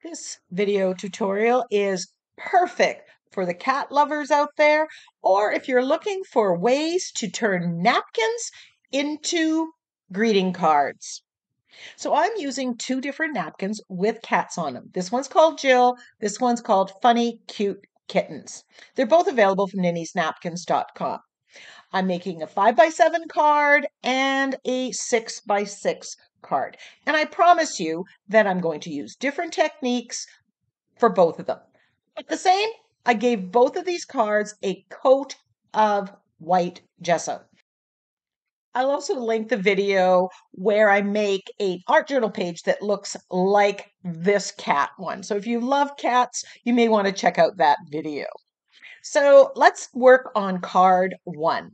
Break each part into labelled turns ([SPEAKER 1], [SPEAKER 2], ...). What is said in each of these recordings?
[SPEAKER 1] This video tutorial is perfect for the cat lovers out there, or if you're looking for ways to turn napkins into greeting cards. So I'm using two different napkins with cats on them. This one's called Jill, this one's called Funny Cute Kittens. They're both available from NINNYSNAPKINS.com. I'm making a 5x7 card and a 6x6 card. And I promise you that I'm going to use different techniques for both of them. But the same, I gave both of these cards a coat of white gesso. I'll also link the video where I make an art journal page that looks like this cat one. So if you love cats, you may want to check out that video. So let's work on card one.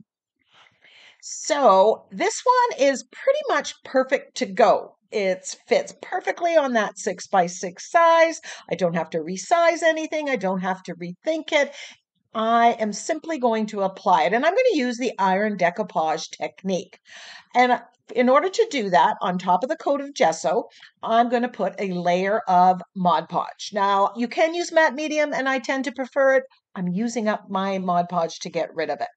[SPEAKER 1] So this one is pretty much perfect to go. It fits perfectly on that 6x6 size. I don't have to resize anything. I don't have to rethink it. I am simply going to apply it. And I'm going to use the iron decoupage technique. And in order to do that, on top of the coat of gesso, I'm going to put a layer of Mod Podge. Now, you can use matte medium, and I tend to prefer it. I'm using up my Mod Podge to get rid of it.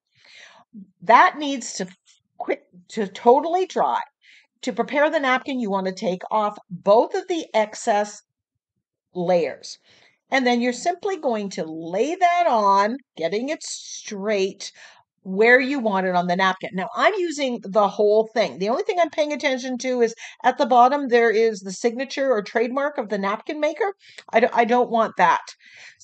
[SPEAKER 1] That needs to totally dry. To prepare the napkin, you want to take off both of the excess layers. And then you're simply going to lay that on, getting it straight where you want it on the napkin. Now, I'm using the whole thing. The only thing I'm paying attention to is at the bottom, there is the signature or trademark of the napkin maker. I don't want that.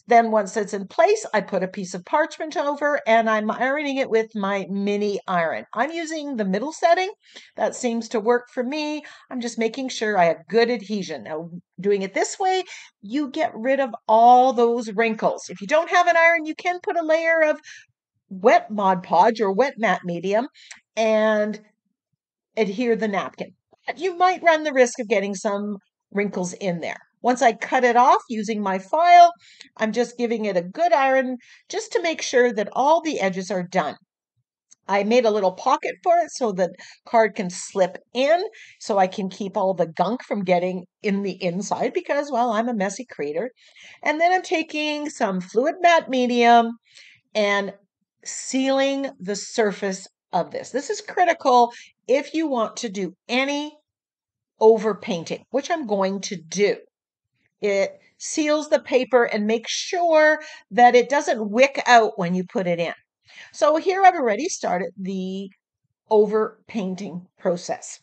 [SPEAKER 1] Then once it's in place, I put a piece of parchment over and I'm ironing it with my mini iron. I'm using the middle setting. That seems to work for me. I'm just making sure I have good adhesion. Now, doing it this way, you get rid of all those wrinkles. If you don't have an iron, you can put a layer of wet Mod Podge or wet matte medium and adhere the napkin. But you might run the risk of getting some wrinkles in there. Once I cut it off using my file, I'm just giving it a good iron just to make sure that all the edges are done. I made a little pocket for it so the card can slip in so I can keep all the gunk from getting in the inside because, well, I'm a messy creator. And then I'm taking some fluid matte medium and sealing the surface of this. This is critical if you want to do any overpainting, which I'm going to do. It seals the paper and makes sure that it doesn't wick out when you put it in. So here I've already started the overpainting process.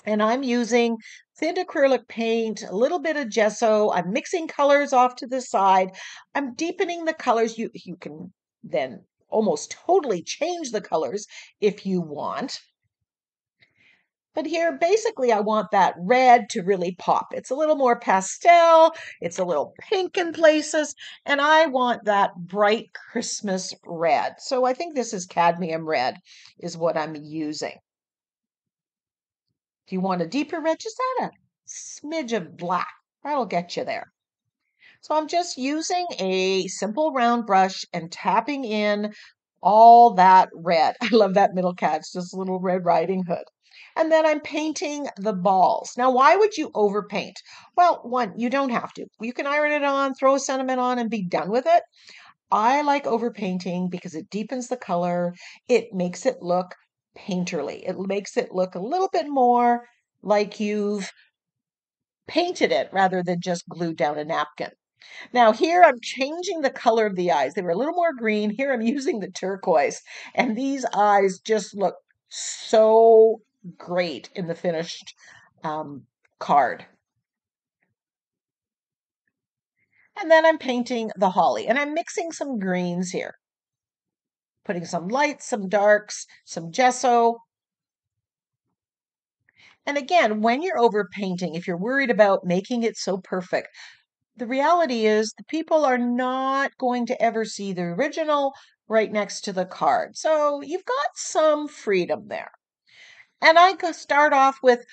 [SPEAKER 1] And I'm using thin acrylic paint, a little bit of gesso. I'm mixing colors off to the side. I'm deepening the colors. You can then almost totally change the colors if you want. But here, basically, I want that red to really pop. It's a little more pastel. It's a little pink in places. And I want that bright Christmas red. So I think this is cadmium red is what I'm using. If you want a deeper red, just add a smidge of black. That'll get you there. So I'm just using a simple round brush and tapping in all that red. I love that middle cat. It's just a little Red Riding Hood. And then I'm painting the balls. Now, why would you overpaint? Well, one, you don't have to. You can iron it on, throw a sentiment on, and be done with it. I like overpainting because it deepens the color. It makes it look painterly. It makes it look a little bit more like you've painted it rather than just glued down a napkin. Now here I'm changing the color of the eyes. They were a little more green. Here I'm using the turquoise. And these eyes just look so great in the finished card. And then I'm painting the holly. And I'm mixing some greens here. Putting some lights, some darks, some gesso. And again, when you're overpainting, if you're worried about making it so perfect, the reality is the people are not going to ever see the original right next to the card. So you've got some freedom there. And I start off with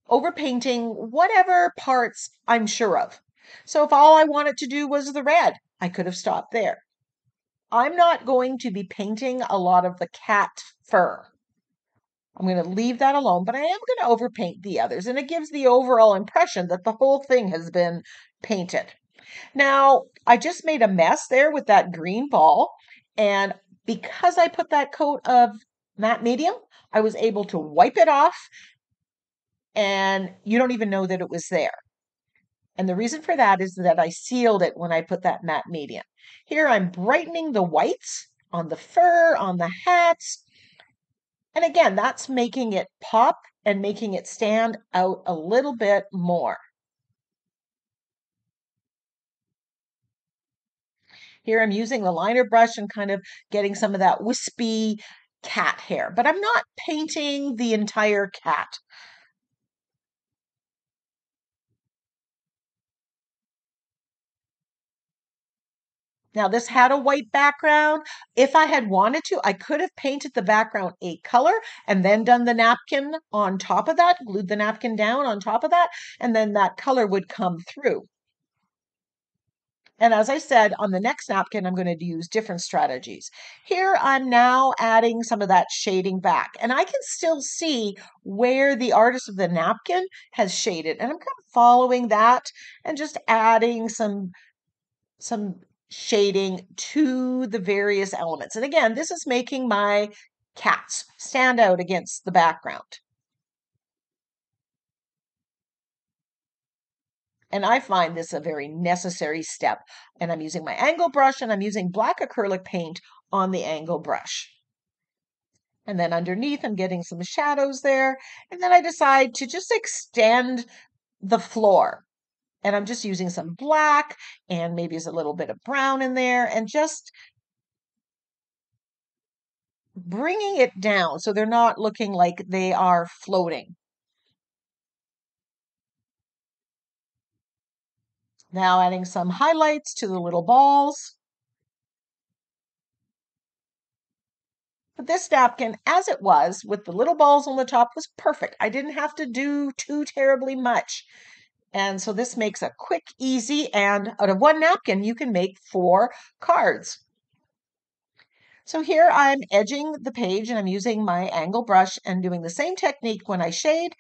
[SPEAKER 1] overpainting whatever parts I'm sure of. So if all I wanted to do was the red, I could have stopped there. I'm not going to be painting a lot of the cat fur. I'm going to leave that alone, but I am going to overpaint the others. And it gives the overall impression that the whole thing has been paint it. Now, I just made a mess there with that green ball, and because I put that coat of matte medium, I was able to wipe it off, and you don't even know that it was there. And the reason for that is that I sealed it when I put that matte medium. Here I'm brightening the whites on the fur, on the hats. And again, that's making it pop and making it stand out a little bit more. Here I'm using the liner brush and kind of getting some of that wispy cat hair, but I'm not painting the entire cat. Now, this had a white background. If I had wanted to, I could have painted the background a color and then done the napkin on top of that, glued the napkin down on top of that, and then that color would come through. And as I said, on the next napkin, I'm going to use different strategies. Here, I'm now adding some of that shading back, and I can still see where the artist of the napkin has shaded. And I'm kind of following that and just adding some shading to the various elements. And again, this is making my cats stand out against the background. And I find this a very necessary step. And I'm using my angle brush and I'm using black acrylic paint on the angle brush. And then underneath, I'm getting some shadows there. And then I decide to just extend the floor. And I'm just using some black and maybe there's a little bit of brown in there and just bringing it down so they're not looking like they are floating. Now adding some highlights to the little balls. But this napkin, as it was, with the little balls on the top, was perfect. I didn't have to do too terribly much. And so this makes a quick, easy, and out of one napkin, you can make 4 cards. So here I'm edging the page and I'm using my angle brush and doing the same technique when I shade.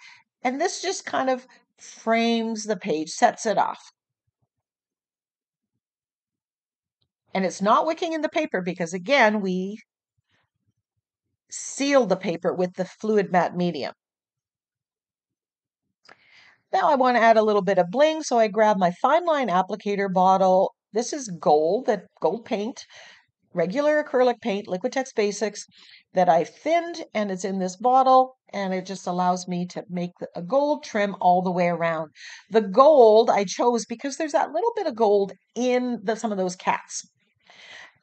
[SPEAKER 1] And this just kind of frames the page, sets it off. And it's not wicking in the paper because, again, we seal the paper with the fluid matte medium. Now I want to add a little bit of bling, so I grab my fine line applicator bottle. This is gold, that gold paint, regular acrylic paint, Liquitex Basics, that I thinned, and it's in this bottle, and it just allows me to make a gold trim all the way around. The gold I chose because there's that little bit of gold in some of those cats.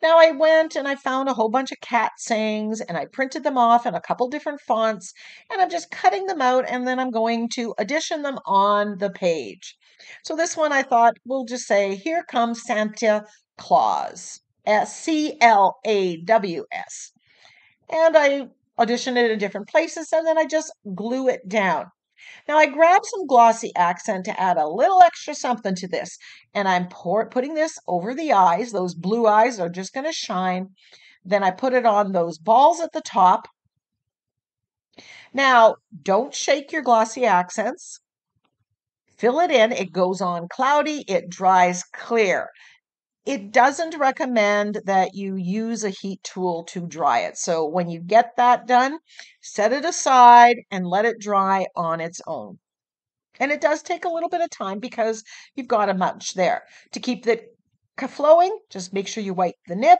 [SPEAKER 1] Now I went and I found a whole bunch of cat sayings and I printed them off in a couple different fonts and I'm just cutting them out and then I'm going to addition them on the page. So this one I thought we'll just say, here comes Santa Claus, Claws. And I audition it in different places and then I just glue it down. Now I grabbed some glossy accent to add a little extra something to this. And I'm putting this over the eyes. Those blue eyes are just going to shine. Then I put it on those balls at the top. Now, don't shake your glossy accents. Fill it in. It goes on cloudy. It dries clear. It doesn't recommend that you use a heat tool to dry it. So when you get that done, set it aside and let it dry on its own. And it does take a little bit of time because you've got a bunch there. To keep it flowing, just make sure you wipe the nip.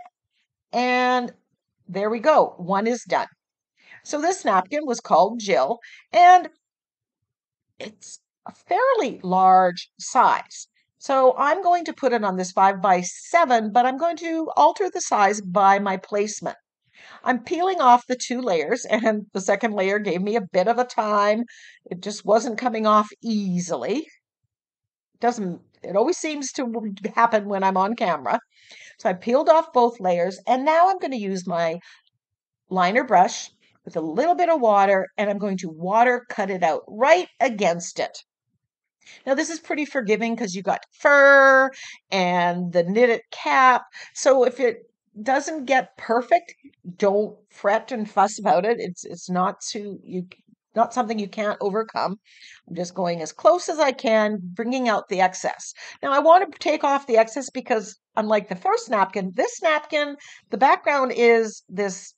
[SPEAKER 1] And there we go. One is done. So this napkin was called Jill, and it's a fairly large size. So I'm going to put it on this 5x7, but I'm going to alter the size by my placement. I'm peeling off the 2 layers, and the second layer gave me a bit of a time. It just wasn't coming off easily. It always seems to happen when I'm on camera. So I peeled off both layers, and now I'm going to use my liner brush with a little bit of water, and I'm going to water cut it out right against it. Now, this is pretty forgiving because you got fur and the knitted cap. So if it doesn't get perfect, don't fret and fuss about it. It's not too, not something you can't overcome. I'm just going as close as I can, bringing out the excess. Now I want to take off the excess because unlike the first napkin, this napkin, the background is this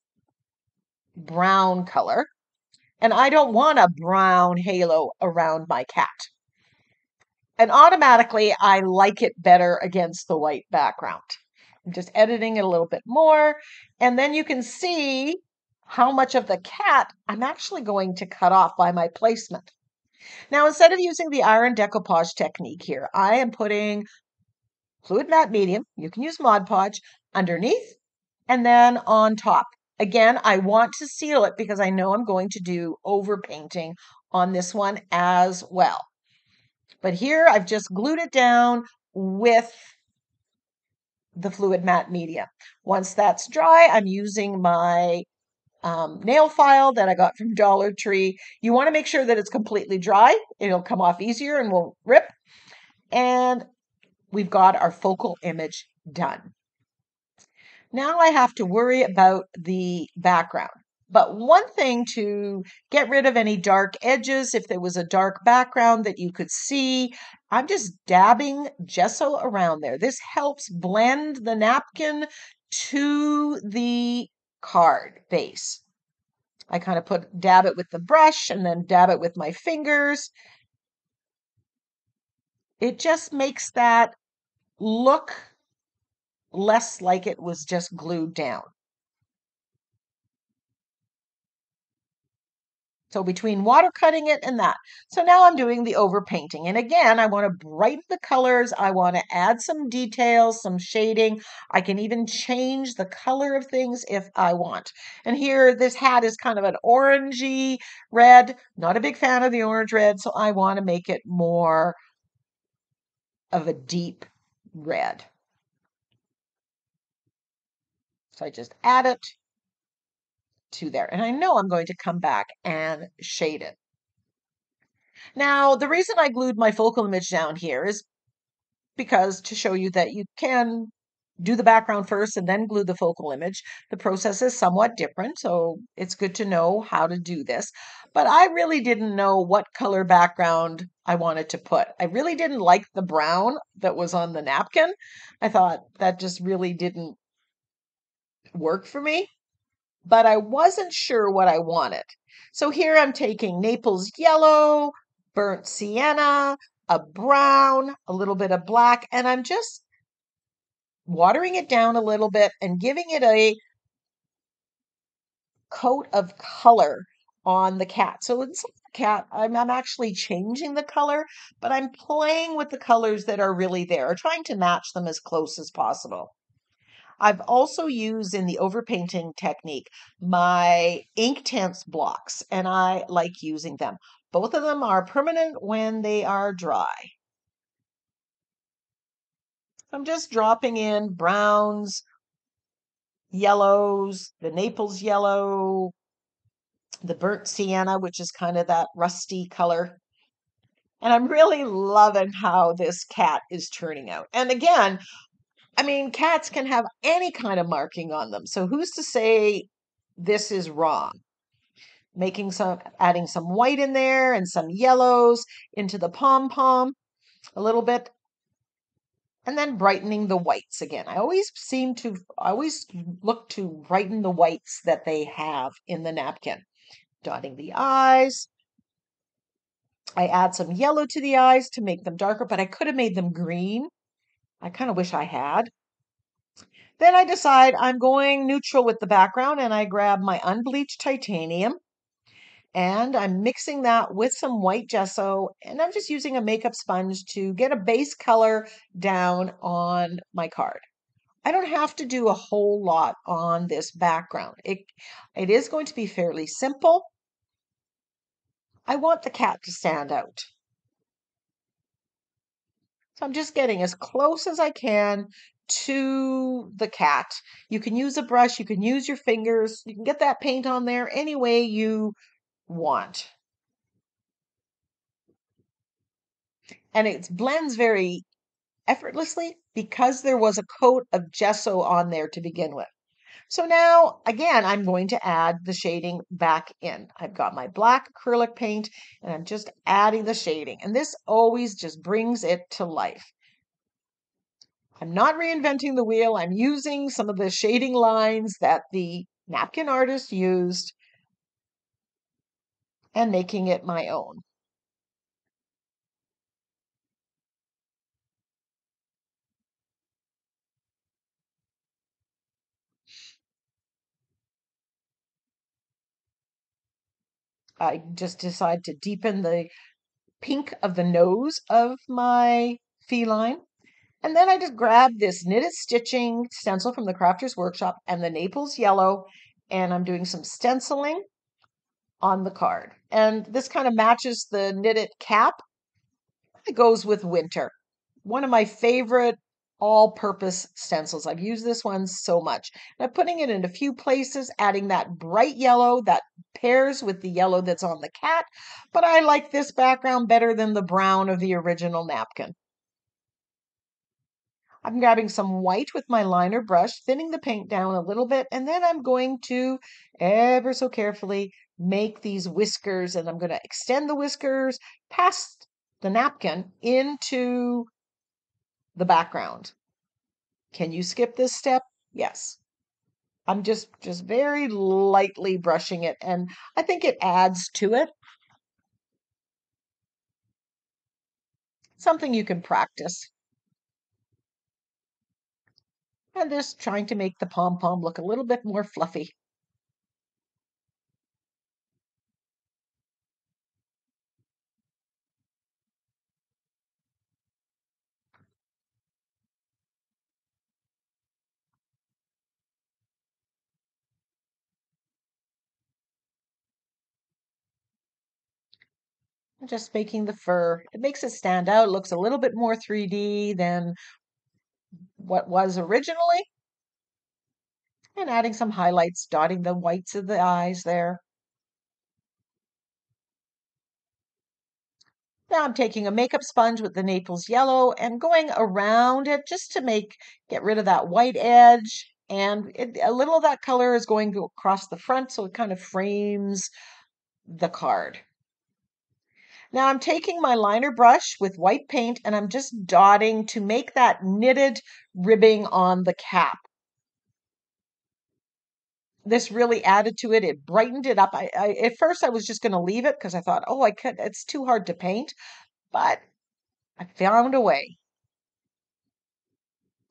[SPEAKER 1] brown color, and I don't want a brown halo around my cat. And automatically, I like it better against the white background. I'm just editing it a little bit more, and then you can see how much of the cat I'm actually going to cut off by my placement. Now, instead of using the iron decoupage technique here, I am putting fluid matte medium, you can use Mod Podge, underneath and then on top. Again, I want to seal it because I know I'm going to do overpainting on this one as well. But here I've just glued it down with the fluid matte medium. Once that's dry, I'm using my nail file that I got from Dollar Tree. You want to make sure that it's completely dry. It'll come off easier and won't rip. And we've got our focal image done. Now I have to worry about the background. But one thing to get rid of any dark edges, if there was a dark background that you could see, I'm just dabbing gesso around there. This helps blend the napkin to the card base. I kind of dab it with the brush and then dab it with my fingers. It just makes that look less like it was just glued down. So between water cutting it and that. So now I'm doing the overpainting. And again, I want to brighten the colors. I want to add some details, some shading. I can even change the color of things if I want. And here, this hat is kind of an orangey red. Not a big fan of the orange red, so I want to make it more of a deep red. So I just add it to there. And I know I'm going to come back and shade it. Now, the reason I glued my focal image down here is because to show you that you can do the background first and then glue the focal image. The process is somewhat different, so it's good to know how to do this. But I really didn't know what color background I wanted to put. I really didn't like the brown that was on the napkin. I thought that just really didn't work for me, but I wasn't sure what I wanted. So here I'm taking Naples yellow, burnt sienna, a brown, a little bit of black, and I'm just watering it down a little bit and giving it a coat of color on the cat. So in some cat, I'm actually changing the color, but I'm playing with the colors that are really there, or trying to match them as close as possible. I've also used in the overpainting technique my Inktense blocks, and I like using them. Both of them are permanent when they are dry. I'm just dropping in browns, yellows, the Naples yellow, the burnt sienna, which is kind of that rusty color. And I'm really loving how this cat is turning out. And again, I mean, cats can have any kind of marking on them. So who's to say this is wrong? Adding some white in there and some yellows into the pom-pom a little bit, and then brightening the whites again. I always look to brighten the whites that they have in the napkin. Dotting the eyes. I add some yellow to the eyes to make them darker, but I could have made them green. I kind of wish I had. Then I decide I'm going neutral with the background, and I grab my unbleached titanium and I'm mixing that with some white gesso, and I'm just using a makeup sponge to get a base color down on my card. I don't have to do a whole lot on this background. It is going to be fairly simple. I want the cat to stand out. So I'm just getting as close as I can to the cat. You can use a brush, you can use your fingers, you can get that paint on there any way you want. And it blends very effortlessly because there was a coat of gesso on there to begin with. So now, again, I'm going to add the shading back in. I've got my black acrylic paint and I'm just adding the shading. And this always just brings it to life. I'm not reinventing the wheel. I'm using some of the shading lines that the napkin artist used and making it my own. I just decide to deepen the pink of the nose of my feline. And then I just grabbed this knitted stitching stencil from the Crafter's Workshop and the Naples yellow, and I'm doing some stenciling on the card. And this kind of matches the knitted cap. It goes with winter. One of my favorite all-purpose stencils. I've used this one so much. I'm putting it in a few places, adding that bright yellow that pairs with the yellow that's on the cat, but I like this background better than the brown of the original napkin. I'm grabbing some white with my liner brush, thinning the paint down a little bit, and then I'm going to ever so carefully make these whiskers, and I'm going to extend the whiskers past the napkin into the background. Can you skip this step? Yes. I'm just very lightly brushing it, and I think it adds to it. Something you can practice. And just trying to make the pom-pom look a little bit more fluffy. Just making the fur. It makes it stand out. It looks a little bit more 3D than what was originally. And adding some highlights, dotting the whites of the eyes there. Now I'm taking a makeup sponge with the Naples yellow and going around it just to get rid of that white edge. And a little of that color is going to across the front, so it kind of frames the card. Now I'm taking my liner brush with white paint and I'm just dotting to make that knitted ribbing on the cap. This really added to it. It brightened it up. At first I was just going to leave it because I thought, oh, it's too hard to paint, but I found a way.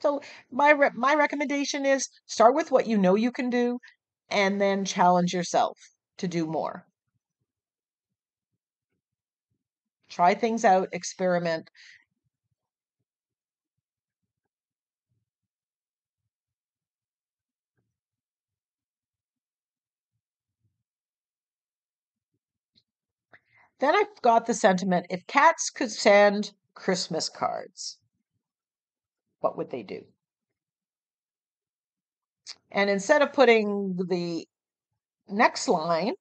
[SPEAKER 1] So my recommendation is start with what you know you can do, and then challenge yourself to do more. Try things out, experiment. Then I've got the sentiment: if cats could send Christmas cards, what would they do? And instead of putting the next line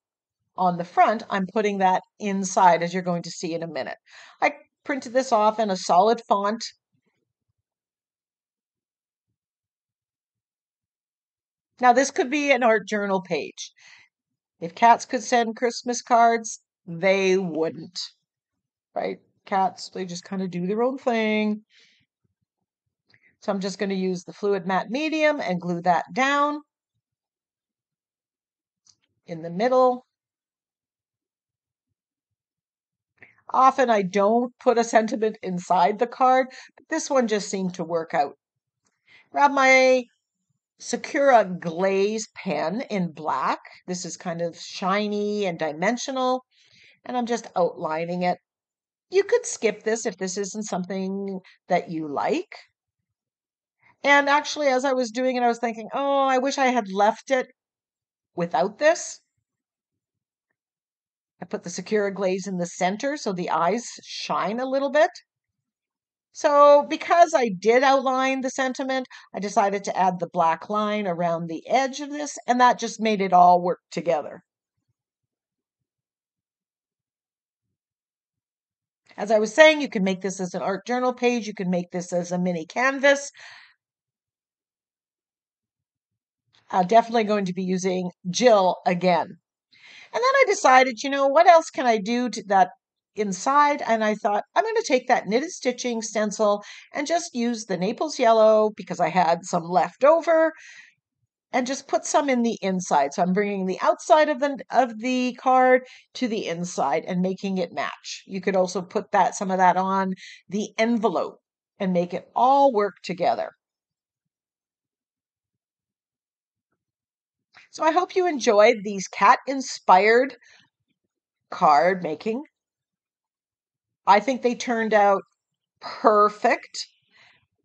[SPEAKER 1] on the front, I'm putting that inside, as you're going to see in a minute. I printed this off in a solid font. Now, this could be an art journal page. If cats could send Christmas cards, they wouldn't, right? Cats, they just kind of do their own thing. So I'm just going to use the fluid matte medium and glue that down in the middle. Often I don't put a sentiment inside the card, but this one just seemed to work out. Grab my Sakura glaze pen in black. This is kind of shiny and dimensional, and I'm just outlining it. You could skip this if this isn't something that you like. And actually, as I was doing it, I was thinking, oh, I wish I had left it without this. I put the Sakura glaze in the center so the eyes shine a little bit. So because I did outline the sentiment, I decided to add the black line around the edge of this, and that just made it all work together. As I was saying, you can make this as an art journal page. You can make this as a mini canvas. Definitely going to be using Jill again. And then I decided, what else can I do to that inside? And I thought, I'm going to take that knitted stitching stencil and just use the Naples yellow because I had some left over and just put some in the inside. So I'm bringing the outside of the card to the inside and making it match. You could also put some of that on the envelope and make it all work together. So I hope you enjoyed these cat-inspired card making. I think they turned out perfect.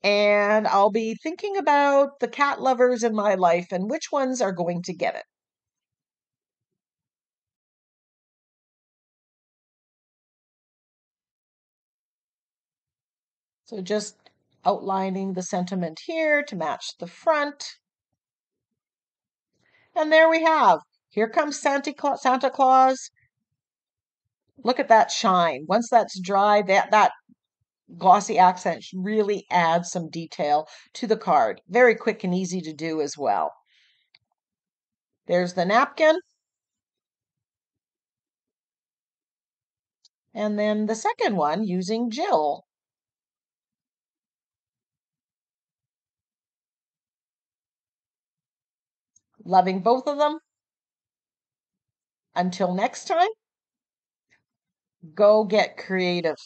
[SPEAKER 1] And I'll be thinking about the cat lovers in my life and which ones are going to get it. So just outlining the sentiment here to match the front. And there we have. Here comes Santa Claus. Look at that shine. Once that's dry, that glossy accent really adds some detail to the card. Very quick and easy to do as well. There's the napkin. And then the second one using Jill. Loving both of them. Until next time, go get creative.